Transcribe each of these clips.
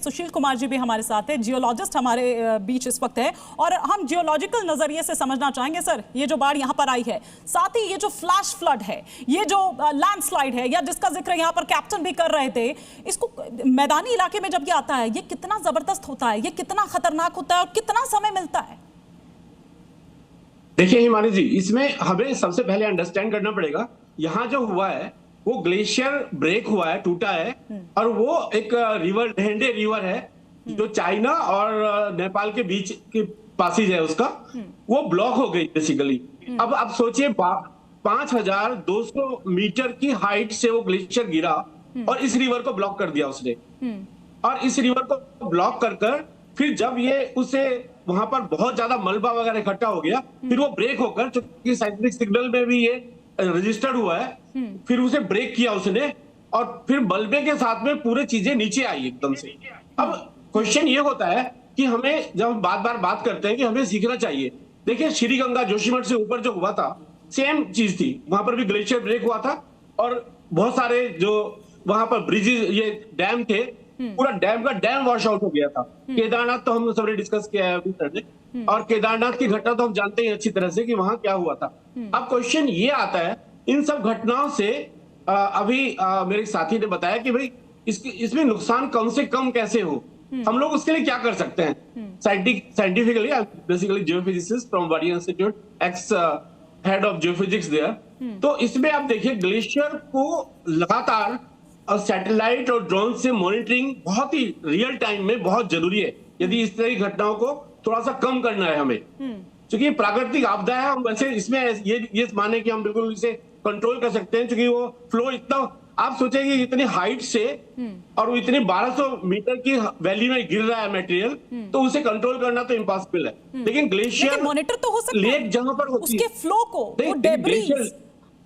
सुशील कुमार जी भी हमारे साथ हैं, जियोलॉजिस्ट हमारे बीच इस वक्त है, और हम जियोलॉजिकल नजरिए से समझना चाहेंगे सर ये जो बाढ़ यहाँ पर आई है, साथ ही ये जो फ्लैश फ्लड है, ये जो लैंडस्लाइड है, या जिसका जिक्र यहाँ पर कैप्टन भी कर रहे थे, इसको मैदानी इलाके में जब ये आता है ये कितना जबरदस्त होता है, ये कितना खतरनाक होता है और कितना समय मिलता है? देखिए हिमानी जी, इसमें हमें सबसे पहले अंडरस्टैंड करना पड़ेगा, यहाँ जो हुआ है वो ग्लेशियर ब्रेक हुआ है, टूटा है, और वो एक रिवर, ढेंडे रिवर है जो चाइना और नेपाल के बीच की पासेज है उसका, वो ब्लॉक हो गई बेसिकली। अब आप सोचिए 5200 मीटर की हाइट से वो ग्लेशियर गिरा और इस रिवर को ब्लॉक कर दिया उसने, और इस रिवर को ब्लॉक कर फिर जब ये उसे वहां पर बहुत ज्यादा मलबा वगैरह इकट्ठा हो गया, फिर वो ब्रेक होकर, चूंकि साइंटिफिक सिग्नल में भी ये रजिस्टर्ड हुआ है, फिर उसे ब्रेक किया उसने, और फिर मलबे के साथ में पूरे चीजें नीचे आई एकदम से। अब क्वेश्चन ये होता है कि हमें, जब हम बार बार बात करते हैं कि हमें सीखना चाहिए, देखिए श्रीगंगा जोशीमठ से ऊपर जो हुआ था सेम चीज थी, वहां पर भी ग्लेशियर ब्रेक हुआ था, और बहुत सारे जो वहां पर ब्रिजेस, ये डैम थे, पूरा डैम का डैम वॉश आउट हो गया था। केदारनाथ तो हम सबने डिस्कस किया है अभी तक, और केदारनाथ की घटना तो हम जानते हैं अच्छी तरह से कि वहां क्या हुआ था। अब क्वेश्चन ये आता है, इन सब घटनाओं से अभी मेरे साथी ने बताया कि भाई इसमें नुकसान कम से कम कैसे हो, हम लोग उसके लिए क्या कर सकते हैं। Scientifically, basically geophysicist from Wadia institute, ex head of geophysics there, तो इसमें आप देखिए ग्लेशियर को लगातार और सैटेलाइट और ड्रोन से मॉनिटरिंग बहुत ही रियल टाइम में बहुत जरूरी है, यदि इस तरह की घटनाओं को थोड़ा सा कम करना है हमें। क्योंकि ये प्राकृतिक आपदा है, हम वैसे इसमें ये माने कि हम बिल्कुल इसे कंट्रोल कर सकते हैं, क्योंकि वो फ्लो इतना, आप सोचेंगे इतनी हाइट से और वो इतनी 1200 मीटर की वैली में गिर रहा है मटेरियल, तो उसे कंट्रोल करना तो इम्पॉसिबल है। लेकिन ग्लेशियर मॉनिटर तो हो सकता है, लेक जहां पर होती है, उसके फ्लो को, वो डेब्रीज,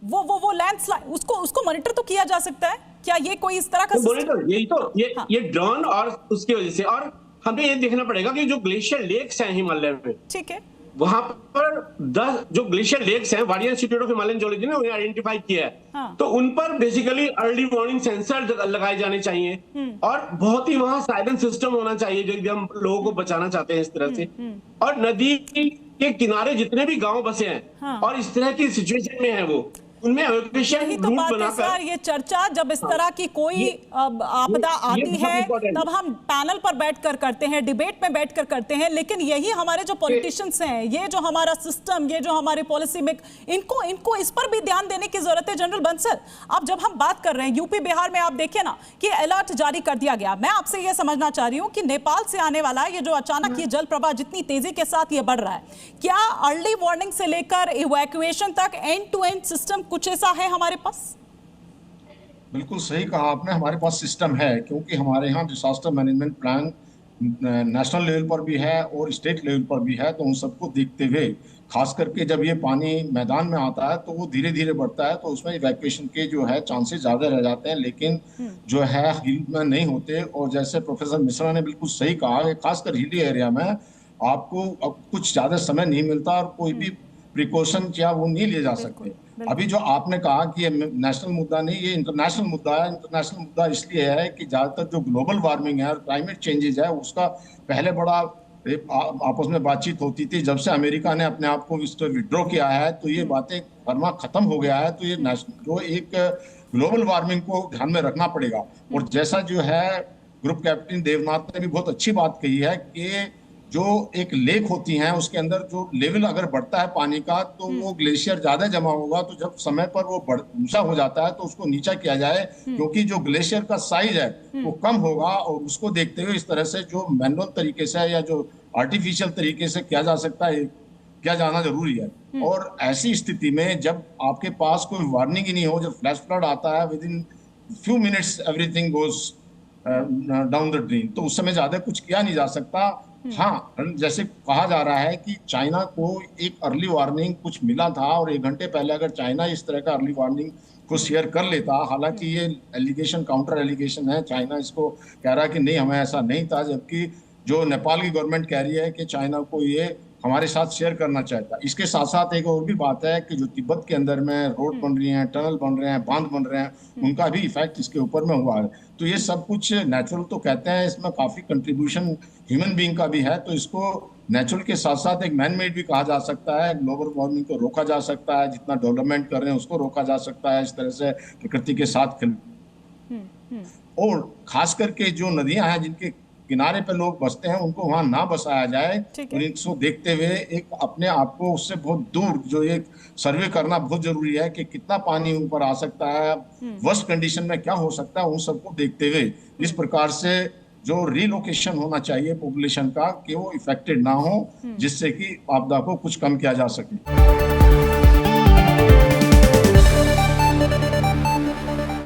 वो लैंडस्लाइड, उसको मॉनिटर तो किया जा सकता है क्या? ये कोई इस तरह का मॉनिटर, यही तो ये ड्रोन, और उसकी वजह से, और हमें ये देखना पड़ेगा कि जो ग्लेशियर लेक्स हैं हिमालय में, ठीक है, वहां पर 10 जो ग्लेशियर लेक्स हैं, Wadia institute of Himalayan geology ने उन्हें आइडेंटिफाई किया है, तो उन पर बेसिकली अर्ली वार्निंग सेंसर लगाए जाने चाहिए, और बहुत ही वहां साइलेंस सिस्टम होना चाहिए जो हम लोगों को बचाना चाहते हैं इस तरह से। और नदी के किनारे जितने भी गांव बसे हैं और इस तरह की सिचुएशन में है, वो उनमें यही तो बात है सर, ये चर्चा जब इस तरह की कोई आपदा आती है तब हम पैनल पर बैठकर करते हैं, डिबेट में बैठकर करते हैं, लेकिन यही हमारे जो पॉलिटिशियंस हैं, ये जो हमारा सिस्टम, ये जो हमारी पॉलिसी में, इनको इस पर भी ध्यान देने की जरूरत है। जनरल बंसल, अब जब हम बात कर रहे हैं यूपी बिहार में, आप देखिए ना कि अलर्ट जारी कर दिया गया। मैं आपसे ये समझना चाह रही हूँ कि नेपाल से आने वाला ये जो अचानक ये जल प्रवाह जितनी तेजी के साथ ये बढ़ रहा है, क्या अर्ली वार्निंग से लेकर इवैक्यूएशन तक एंड टू एंड सिस्टम कुछ ऐसा है हमारे पास? बिल्कुल सही कहा आपने, हमारे पास सिस्टम है, क्योंकि हमारे यहाँ disaster management plan national level पर भी है और स्टेट लेवल पर भी है। तो उन सबको देखते हुए, खास करके जब ये पानी मैदान में आता है तो वो धीरे धीरे बढ़ता है, तो उसमें इवैक्यूएशन के जो है चांसेस ज़्यादा रह जाते हैं, लेकिन जो है हिल में नहीं होते। और जैसे प्रोफेसर मिश्रा ने बिल्कुल सही कहा है, खासकर हिली एरिया में आपको अब कुछ ज़्यादा समय नहीं मिलता और कोई भी प्रिकॉशन या वो नहीं लिए जा सकते। अभी जो आपने कहा कि ये नेशनल मुद्दा नहीं, ये इंटरनेशनल मुद्दा है। इंटरनेशनल मुद्दा इसलिए है कि ज़्यादातर जो ग्लोबल वार्मिंग है और क्लाइमेट चेंजेज है, उसका पहले बड़ा आपस में बातचीत होती थी। जब से अमेरिका ने अपने आप को इसको विड्रॉ किया है तो ये बातें करना खत्म हो गया है। तो ये जो एक ग्लोबल वार्मिंग को ध्यान में रखना पड़ेगा। और जैसा जो है ग्रुप कैप्टन देवनाथ ने भी बहुत अच्छी बात कही है कि जो एक लेक होती हैं उसके अंदर जो लेवल अगर बढ़ता है पानी का, तो वो ग्लेशियर ज्यादा जमा होगा, तो जब समय पर वो ऊंचा हो जाता है तो उसको नीचा किया जाए, क्योंकि जो ग्लेशियर का साइज है वो कम होगा। और उसको देखते हुए इस तरह से जो मैनुअल तरीके से या जो आर्टिफिशियल तरीके से किया जा सकता है, किया जाना जरूरी है। और ऐसी स्थिति में जब आपके पास कोई वार्निंग ही नहीं हो, जब फ्लैश फ्लड आता है, with in few minutes everything goes down the drain, तो उस समय ज्यादा कुछ किया नहीं जा सकता। हाँ, जैसे कहा जा रहा है कि चाइना को एक अर्ली वार्निंग कुछ मिला था, और 1 घंटे पहले अगर चाइना इस तरह का अर्ली वार्निंग को शेयर कर लेता, हालांकि ये एलिगेशन काउंटर एलिगेशन है, चाइना इसको कह रहा है कि नहीं हमें ऐसा नहीं था, जबकि जो नेपाल की गवर्नमेंट कह रही है कि चाइना को ये हमारे साथ शेयर करना चाहता है। इसके साथ साथ एक और भी बात है कि जो तिब्बत के अंदर में रोड बन रही हैं, टनल बन रहे हैं, बांध बन रहे हैं, उनका भी इफेक्ट इसके ऊपर में हुआ है। तो ये सब कुछ नेचुरल तो कहते हैं, इसमें काफी कंट्रीब्यूशन ह्यूमन बीइंग का भी है। तो इसको नेचुरल के साथ साथ एक मैन मेड भी कहा जा सकता है। ग्लोबल वार्मिंग को रोका जा सकता है, जितना डेवलपमेंट कर रहे हैं उसको रोका जा सकता है, इस तरह से प्रकृति के साथ और खास करके जो नदियां हैं जिनके किनारे पे लोग बसते हैं उनको वहां ना बसाया जाए। और इसको देखते हुए एक अपने आप को उससे बहुत दूर जो एक सर्वे करना बहुत जरूरी है कि कितना पानी ऊपर आ सकता है, वर्स्ट कंडीशन में क्या हो सकता है, उन सबको देखते हुए इस प्रकार से जो रिलोकेशन होना चाहिए पॉपुलेशन का कि वो इफेक्टेड ना हो, जिससे कि आपदा को कुछ कम किया जा सके।